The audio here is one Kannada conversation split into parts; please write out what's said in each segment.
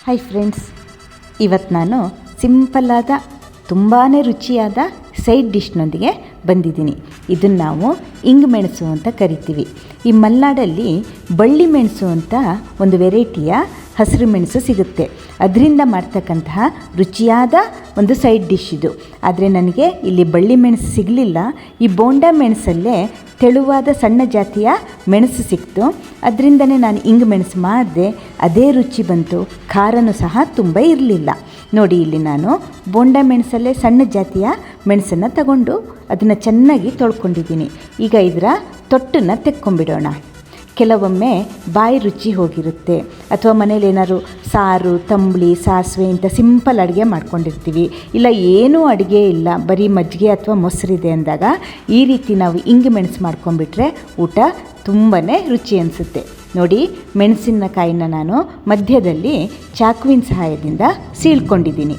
ಹಾಯ್ ಫ್ರೆಂಡ್ಸ್, ಇವತ್ತು ನಾನು ಸಿಂಪಲ್ಲಾದ ತುಂಬಾ ರುಚಿಯಾದ ಸೈಡ್ ಡಿಶ್ನೊಂದಿಗೆ ಬಂದಿದ್ದೀನಿ. ಇದನ್ನು ನಾವು ಇಂಗು ಮೆಣಸು ಅಂತ ಕರಿತೀವಿ. ಈ ಮಲೆನಾಡಲ್ಲಿ ಬಳ್ಳಿ ಮೆಣಸು ಅಂತ ಒಂದು ವೆರೈಟಿಯ ಹಸಿರು ಮೆಣಸು ಸಿಗುತ್ತೆ. ಅದರಿಂದ ಮಾಡ್ತಕ್ಕಂತಹ ರುಚಿಯಾದ ಒಂದು ಸೈಡ್ ಡಿಶ್ ಇದು. ಆದರೆ ನನಗೆ ಇಲ್ಲಿ ಬಳ್ಳಿ ಮೆಣಸು ಸಿಗಲಿಲ್ಲ. ಈ ಬೋಂಡಾ ಮೆಣಸಲ್ಲೇ ತೆಳುವಾದ ಸಣ್ಣ ಜಾತಿಯ ಮೆಣಸು ಸಿಕ್ತು. ಅದರಿಂದನೇ ನಾನು ಇಂಗು ಮೆಣಸು ಮಾಡಿದೆ. ಅದೇ ರುಚಿ ಬಂತು. ಖಾರನೂ ಸಹ ತುಂಬ ಇರಲಿಲ್ಲ. ನೋಡಿ, ಇಲ್ಲಿ ನಾನು ಬೋಂಡಾ ಮೆಣಸಲ್ಲೇ ಸಣ್ಣ ಜಾತಿಯ ಮೆಣಸನ್ನು ತಗೊಂಡು ಅದನ್ನು ಚೆನ್ನಾಗಿ ತೊಳ್ಕೊಂಡಿದ್ದೀನಿ. ಈಗ ಇದರ ತೊಟ್ಟನ್ನು ತೆಕ್ಕೊಂಬಿಡೋಣ. ಕೆಲವೊಮ್ಮೆ ಬಾಯಿ ರುಚಿ ಹೋಗಿರುತ್ತೆ, ಅಥವಾ ಮನೇಲಿ ಏನಾದ್ರು ಸಾರು, ತಂಬುಳಿ, ಸಾಸಿವೆ ಇಂಥ ಸಿಂಪಲ್ ಅಡುಗೆ ಮಾಡ್ಕೊಂಡಿರ್ತೀವಿ. ಇಲ್ಲ ಏನೂ ಅಡುಗೆ ಇಲ್ಲ, ಬರೀ ಮಜ್ಜಿಗೆ ಅಥವಾ ಮೊಸರಿದೆ ಅಂದಾಗ ಈ ರೀತಿ ನಾವು ಇಂಗು ಮೆಣಸು ಮಾಡ್ಕೊಂಡ್ಬಿಟ್ರೆ ಊಟ ತುಂಬಾ ರುಚಿ ಅನಿಸುತ್ತೆ. ನೋಡಿ, ಮೆಣಸಿನಕಾಯಿನ ನಾನು ಮಧ್ಯದಲ್ಲಿ ಚಾಕುವಿನ ಸಹಾಯದಿಂದ ಸೀಳ್ಕೊಂಡಿದ್ದೀನಿ.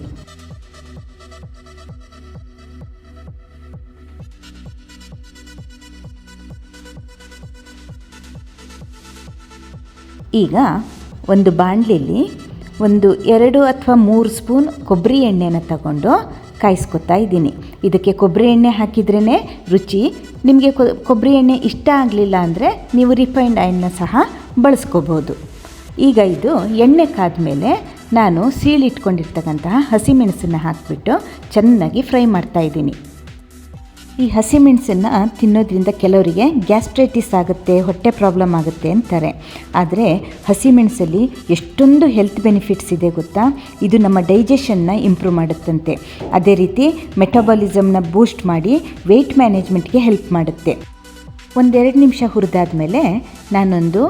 ಈಗ ಒಂದು ಬಾಣಲಿಲಿ 2 ಅಥವಾ 3 ಸ್ಪೂನ್ ಕೊಬ್ಬರಿ ಎಣ್ಣೆನ ತಗೊಂಡು ಕಾಯಿಸ್ಕೊತಾ ಇದ್ದೀನಿ. ಇದಕ್ಕೆ ಕೊಬ್ಬರಿ ಎಣ್ಣೆ ಹಾಕಿದ್ರೇ ರುಚಿ. ನಿಮಗೆ ಕೊಬ್ಬರಿ ಎಣ್ಣೆ ಇಷ್ಟ ಆಗಲಿಲ್ಲ ಅಂದರೆ ನೀವು ರಿಫೈನ್ಡ್ ಆಯಿಲ್ನ ಸಹ ಬಳಸ್ಕೋಬೋದು. ಈಗ ಇದು ಎಣ್ಣೆ ಕಾದ್ಮೇಲೆ ನಾನು ಸೀಳಿಟ್ಕೊಂಡಿರ್ತಕ್ಕಂತಹ ಹಸಿಮೆಣಸನ್ನು ಹಾಕಿಬಿಟ್ಟು ಚೆನ್ನಾಗಿ ಫ್ರೈ ಮಾಡ್ತಾಯಿದ್ದೀನಿ. ಈ ಹಸಿಮೆಣಸನ್ನು ತಿನ್ನೋದ್ರಿಂದ ಕೆಲವರಿಗೆ ಗ್ಯಾಸ್ಟ್ರೈಟಿಸ್ ಆಗುತ್ತೆ, ಹೊಟ್ಟೆ ಪ್ರಾಬ್ಲಮ್ ಆಗುತ್ತೆ ಅಂತಾರೆ. ಆದರೆ ಹಸಿಮೆಣಸಲ್ಲಿ ಎಷ್ಟೊಂದು ಹೆಲ್ತ್ ಬೆನಿಫಿಟ್ಸ್ ಇದೆ ಗೊತ್ತಾ. ಇದು ನಮ್ಮ ಡೈಜೆಷನ್ನ ಇಂಪ್ರೂವ್ ಮಾಡುತ್ತಂತೆ. ಅದೇ ರೀತಿ ಮೆಟಬಾಲಿಸಮ್ನ ಬೂಸ್ಟ್ ಮಾಡಿ ವೆಯ್ಟ್ ಮ್ಯಾನೇಜ್ಮೆಂಟ್ಗೆ ಹೆಲ್ಪ್ ಮಾಡುತ್ತೆ. 1-2 ನಿಮಿಷ ಹುರಿದಾದ್ಮೇಲೆ ನಾನೊಂದು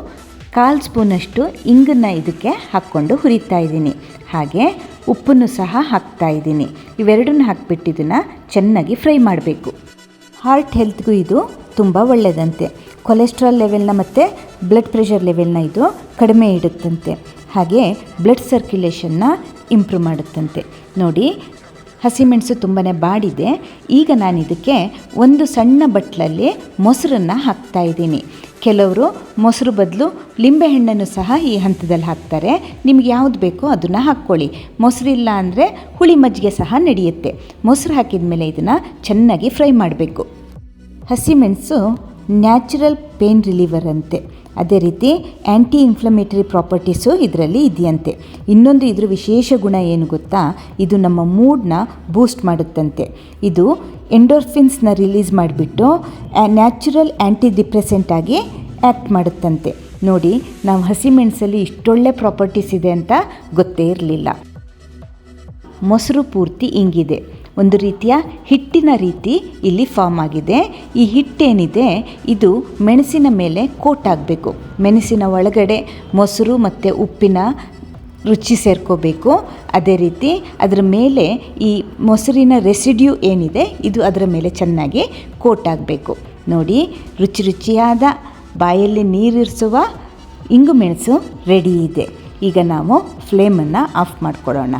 1/4 ಸ್ಪೂನಷ್ಟು ಇಂಗನ್ನು ಇದಕ್ಕೆ ಹಾಕ್ಕೊಂಡು ಹುರಿತಾ ಇದ್ದೀನಿ. ಹಾಗೆ ಉಪ್ಪನ್ನು ಸಹ ಹಾಕ್ತಾ ಇದ್ದೀನಿ. ಇವೆರಡನ್ನು ಹಾಕಿಬಿಟ್ಟು ಇದನ್ನು ಚೆನ್ನಾಗಿ ಫ್ರೈ ಮಾಡಬೇಕು. ಹಾರ್ಟ್ ಹೆಲ್ತ್ಗೂ ಇದು ತುಂಬ ಒಳ್ಳೆಯದಂತೆ. ಕೊಲೆಸ್ಟ್ರಾಲ್ ಲೆವೆಲ್ನ ಮತ್ತು ಬ್ಲಡ್ ಪ್ರೆಷರ್ ಲೆವೆಲ್ನ ಇದು ಕಡಿಮೆ ಇಡುತ್ತಂತೆ. ಹಾಗೆ ಬ್ಲಡ್ ಸರ್ಕ್ಯುಲೇಷನ್ನ ಇಂಪ್ರೂವ್ ಮಾಡುತ್ತಂತೆ. ನೋಡಿ, ಹಸಿಮೆಣಸು ತುಂಬಾ ಬಾಡಿದೆ. ಈಗ ನಾನು ಇದಕ್ಕೆ ಒಂದು ಸಣ್ಣ ಬಟ್ಲಲ್ಲಿ ಮೊಸರನ್ನು ಹಾಕ್ತಾಯಿದ್ದೀನಿ. ಕೆಲವರು ಮೊಸರು ಬದಲು ಲಿಂಬೆಹಣ್ಣನ್ನು ಸಹ ಈ ಹಂತದಲ್ಲಿ ಹಾಕ್ತಾರೆ. ನಿಮ್ಗೆ ಯಾವುದು ಬೇಕೋ ಅದನ್ನು ಹಾಕ್ಕೊಳ್ಳಿ. ಮೊಸರಿಲ್ಲ ಅಂದರೆ ಹುಳಿ ಮಜ್ಜಿಗೆ ಸಹ ನಡೆಯುತ್ತೆ. ಮೊಸರು ಹಾಕಿದ ಮೇಲೆ ಇದನ್ನು ಚೆನ್ನಾಗಿ ಫ್ರೈ ಮಾಡಬೇಕು. ಹಸಿಮೆಣಸು ನ್ಯಾಚುರಲ್ ಪೇನ್ ರಿಲೀವರ್ ಅಂತೆ. ಅದೇ ರೀತಿ ಆ್ಯಂಟಿ ಇನ್ಫ್ಲಮೇಟರಿ ಪ್ರಾಪರ್ಟೀಸು ಇದರಲ್ಲಿ ಇದೆಯಂತೆ. ಇನ್ನೊಂದು ಇದ್ರ ವಿಶೇಷ ಗುಣ ಏನು ಗೊತ್ತಾ, ಇದು ನಮ್ಮ ಮೂಡ್ನ ಬೂಸ್ಟ್ ಮಾಡುತ್ತಂತೆ. ಇದು ಎಂಡೋರ್ಫಿನ್ಸ್ನ ರಿಲೀಸ್ ಮಾಡಿಬಿಟ್ಟು ನ್ಯಾಚುರಲ್ ಆ್ಯಂಟಿ ಡಿಪ್ರೆಸೆಂಟ್ ಆಗಿ ಆ್ಯಕ್ಟ್ ಮಾಡುತ್ತಂತೆ. ನೋಡಿ, ನಾವು ಹಸಿಮೆಣಸಲ್ಲಿ ಇಷ್ಟೊಳ್ಳೆ ಪ್ರಾಪರ್ಟೀಸ್ ಇದೆ ಅಂತ ಗೊತ್ತೇ ಇರಲಿಲ್ಲ. ಮೊಸರು ಪೂರ್ತಿ ಇಂಗಿದೆ. ಒಂದು ರೀತಿಯ ಹಿಟ್ಟಿನ ರೀತಿ ಇಲ್ಲಿ ಫಾರ್ಮ್ ಆಗಿದೆ. ಈ ಹಿಟ್ಟೇನಿದೆ ಇದು ಮೆಣಸಿನ ಮೇಲೆ ಕೋಟ್ ಆಗಬೇಕು. ಮೆಣಸಿನ ಒಳಗಡೆ ಮೊಸರು ಮತ್ತು ಉಪ್ಪಿನ ರುಚಿ ಸೇರ್ಕೋಬೇಕು. ಅದೇ ರೀತಿ ಅದರ ಮೇಲೆ ಈ ಮೊಸರಿನ ರೆಸಿಡ್ಯೂ ಏನಿದೆ ಇದು ಅದರ ಮೇಲೆ ಚೆನ್ನಾಗಿ ಕೋಟ್ ಆಗಬೇಕು. ನೋಡಿ, ರುಚಿಯಾದ ಬಾಯಲ್ಲಿ ನೀರಿರಿಸುವ ಇಂಗು ಮೆಣಸು ರೆಡಿ ಇದೆ. ಈಗ ನಾವು ಫ್ಲೇಮನ್ನು ಆಫ್ ಮಾಡಿಕೊಡೋಣ.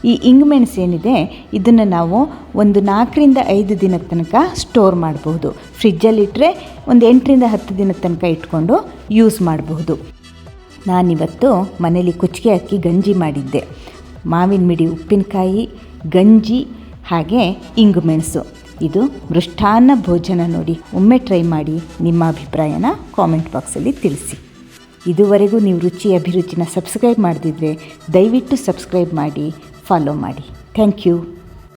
ಈ ಇಂಗು ಮೆಣಸು ಏನಿದೆ ಇದನ್ನು ನಾವು 4-5 ದಿನದ ತನಕ ಸ್ಟೋರ್ ಮಾಡಬಹುದು. ಫ್ರಿಜ್ಜಲ್ಲಿಟ್ಟರೆ 8-10 ದಿನದ ತನಕ ಇಟ್ಕೊಂಡು ಯೂಸ್ ಮಾಡಬಹುದು. ನಾನಿವತ್ತು ಮನೇಲಿ ಕುಚ್ಚಿಗೆ ಅಕ್ಕಿ ಗಂಜಿ ಮಾಡಿದ್ದೆ. ಮಾವಿನ ಮಿಡಿ ಉಪ್ಪಿನಕಾಯಿ, ಗಂಜಿ ಹಾಗೆ ಇಂಗು ಮೆಣಸು. ಇದು ಮೃಷ್ಟಾನ್ನ ಭೋಜನ. ನೋಡಿ, ಒಮ್ಮೆ ಟ್ರೈ ಮಾಡಿ. ನಿಮ್ಮ ಅಭಿಪ್ರಾಯನ ಕಾಮೆಂಟ್ ಬಾಕ್ಸಲ್ಲಿ ತಿಳಿಸಿ. ಇದುವರೆಗೂ ನೀವು ರುಚಿ ಅಭಿರುಚಿನ ಸಬ್ಸ್ಕ್ರೈಬ್ ಮಾಡದಿದ್ದರೆ ದಯವಿಟ್ಟು ಸಬ್ಸ್ಕ್ರೈಬ್ ಮಾಡಿ, ಫಾಲೋ ಮಾಡಿ. Thank you.